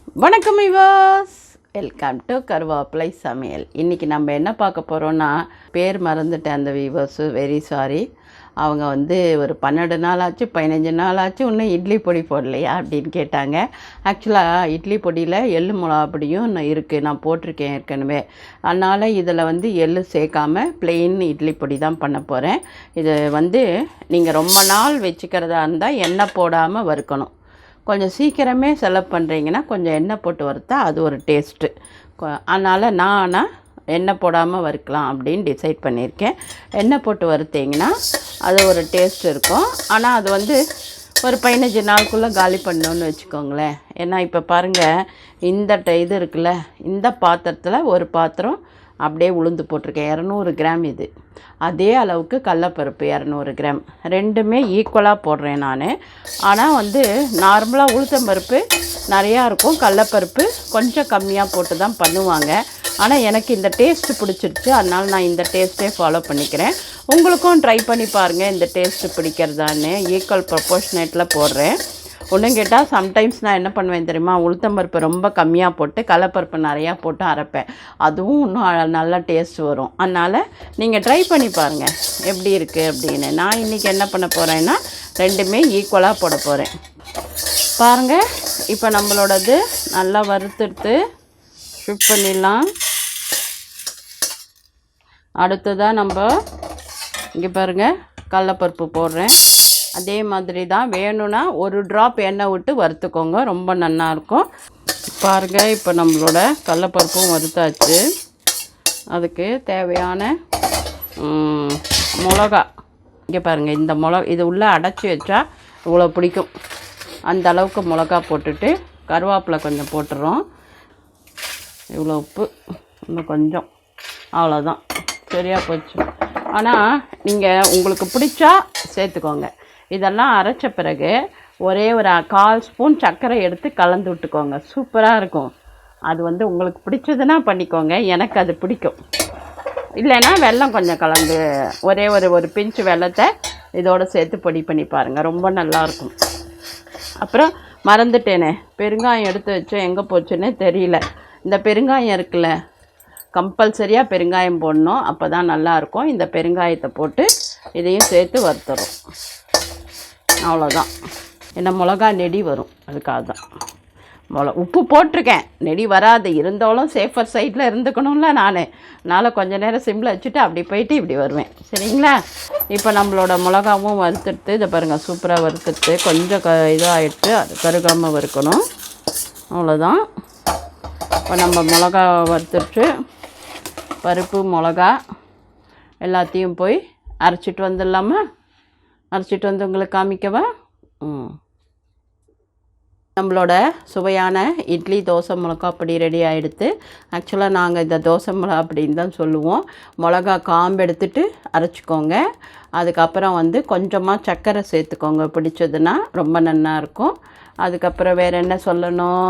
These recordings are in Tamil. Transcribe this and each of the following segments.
வணக்கம் வியூவர்ஸ், வெல்கம் டு கருவேப்பிலை சமையல். இன்றைக்கி நம்ம என்ன பார்க்க போகிறோன்னா, பேர் மறந்துட்டேன் அந்த வியூவர்ஸு, வெரி சாரி. அவங்க ஒரு 12 நாள் ஆச்சு 15 நாள் ஆச்சு இன்னும் இட்லி பொடி போடலையா அப்படின்னு கேட்டாங்க. ஆக்சுவலாக இட்லி பொடியில் எள்ளு மிளகா பொடியும் இருக்குது, நான் போட்டிருக்கேன் ஏற்கனவே. அதனால் இதில் எள்ளு சேர்க்காமல் ப்ளெயின் இட்லி பொடி தான் பண்ண போகிறேன். இது நீங்கள் ரொம்ப நாள் வச்சுக்கிறதா இருந்தால் எண்ணெய் போடாமல் வறுக்கணும். கொஞ்சம் சீக்கிரமே செலவு பண்ணுறீங்கன்னா கொஞ்சம் எண்ணெய் போட்டு வறுத்தா அது ஒரு டேஸ்ட்டு. அதனால் நான் எண்ணெய் போடாமல் வறுக்கலாம் அப்படின்னு டிசைட் பண்ணியிருக்கேன். எண்ணெய் போட்டு வறுத்தீங்கன்னா அது ஒரு டேஸ்ட் இருக்கும். ஆனால் அது ஒரு 15 நாளுக்குள்ளே காலி பண்ணணுன்னு வச்சுக்கோங்களேன். ஏன்னா இப்போ பாருங்கள், இந்த இது இருக்குல்ல, இந்த பாத்திரத்தில் ஒரு பாத்திரம் அப்படியே உளுந்து போட்டிருக்கேன், 200 கிராம். இது அதே அளவுக்கு கடலப்பருப்பு 200 கிராம், ரெண்டுமே ஈக்குவலாக போடுறேன் நான். ஆனால் நார்மலாக உளுத்தம்பருப்பு நிறையா இருக்கும், கடலப்பருப்பு கொஞ்சம் கம்மியாக போட்டு தான் பண்ணுவாங்க. ஆனால் எனக்கு இந்த டேஸ்ட்டு பிடிச்சிருச்சு, அதனால் நான் இந்த டேஸ்ட்டே ஃபாலோ பண்ணிக்கிறேன். உங்களுக்கும் ட்ரை பண்ணி பாருங்கள் இந்த டேஸ்ட்டு பிடிக்கிறதான்னு. ஈக்குவல் ப்ரொப்போர்ஷனேட்டில் போடுறேன். ஒன்றும் கேட்டால் சம்டைம்ஸ் நான் என்ன பண்ணுவேன் தெரியுமா, உளுத்தம்பருப்பு ரொம்ப கம்மியாக போட்டு கடலப்பருப்பு நிறையா போட்டு அரைப்பேன். அதுவும் இன்னும் நல்லா டேஸ்ட் வரும். அதனால் நீங்கள் ட்ரை பண்ணி பாருங்கள் எப்படி இருக்குது அப்படின்னு. நான் இன்றைக்கி என்ன பண்ண போகிறேன்னா, ரெண்டுமே ஈக்குவலாக போட போகிறேன். பாருங்கள், இப்போ நம்மளோடது நல்லா வறுத்துட்டு ஷிஃப்ட் பண்ணிடலாம். அடுத்ததாக நம்ம இங்கே பாருங்கள், கடலப்பருப்பு போடுறேன். அதே மாதிரி தான் வேணும்னா ஒரு ட்ராப் எண்ணெய் விட்டு வறுத்துக்கோங்க, ரொம்ப நல்லாயிருக்கும். பாருங்கள், இப்போ நம்மளோட கடலப்பருப்பும் வறுத்தாச்சு. அதுக்கு தேவையான மிளகா இங்கே பாருங்கள், இந்த இது உள்ளே அடைச்சி வச்சா இவ்வளோ பிடிக்கும். அந்த அளவுக்கு மிளகா போட்டுட்டு கருவேப்பிலை கொஞ்சம் போட்டுறோம். இவ்வளோ உப்பு இன்னும் கொஞ்சம், அவ்வளோதான், சரியாக போச்சு. ஆனால் நீங்கள் உங்களுக்கு பிடிச்சா சேர்த்துக்கோங்க. இதெல்லாம் அரைச்ச பிறகு ஒரே ஒரு 1/4 ஸ்பூன் சர்க்கரை எடுத்து கலந்து விட்டுக்கோங்க, சூப்பராக இருக்கும். அது உங்களுக்கு பிடிச்சதுன்னா பண்ணிக்கோங்க, எனக்கு அது பிடிக்கும். இல்லைன்னா வெல்லம் கொஞ்சம் கலந்து ஒரே ஒரு பிஞ்சு வெல்லத்தை இதோடு சேர்த்து பொடி பண்ணி பாருங்கள், ரொம்ப நல்லாயிருக்கும். அப்புறம் மறந்துட்டேனே, பெருங்காயம் எடுத்து வச்சோம், எங்கே போச்சுன்னே தெரியல. இந்த பெருங்காயம் இருக்குல்ல, கம்பல்சரியாக பெருங்காயம் போடணும், அப்போ தான் நல்லாயிருக்கும். இந்த பெருங்காயத்தை போட்டு இதையும் சேர்த்து வறுத்துறோம், அவ்வளோதான். என்ன மிளகா நெடி வரும், அதுக்காக தான் உப்பு போட்டிருக்கேன். நெடி வராது, இருந்தாலும் சேஃபர் சைடில் இருந்துக்கணும்ல நான். அதனால் கொஞ்சம் நேரம் சிம்மில் வச்சுட்டு அப்படி போயிட்டு இப்படி வருவேன், சரிங்களா? இப்போ நம்மளோட மிளகாவும் வறுத்துட்டு, இதை பாருங்கள், சூப்பராக வறுத்துட்டு கொஞ்சம் இதாகிட்டு அது கருகாமல் வறுக்கணும், அவ்வளோதான். இப்போ நம்ம மிளகா வறுத்துட்டு பருப்பு மிளகா எல்லாத்தையும் போய் அரைச்சிட்டு வந்துடலாமா? அரைச்சிட்டு வந்து உங்களுக்கு காமிக்கவா? நம்மளோட சுவையான இட்லி தோசை மிளகா பொடி ரெடி ஆகிடுது. ஆக்சுவலாக நாங்கள் இந்த தோசை மிளகா அப்படின்னு தான் சொல்லுவோம். மிளகா காம்பு எடுத்துகிட்டு அரைச்சிக்கோங்க. அதுக்கப்புறம் கொஞ்சமாக சர்க்கரை சேர்த்துக்கோங்க, பிடிச்சதுன்னா ரொம்ப நல்லாயிருக்கும். அதுக்கப்புறம் வேறு என்ன சொல்லணும்,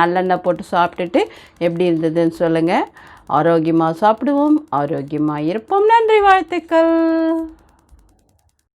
நல்லெண்ணெய் போட்டு சாப்பிட்டுட்டு எப்படி இருந்ததுன்னு சொல்லுங்கள். ஆரோக்கியமாக சாப்பிடுவோம், ஆரோக்கியமாக இருப்போம். நன்றி, வாழ்த்துக்கள்.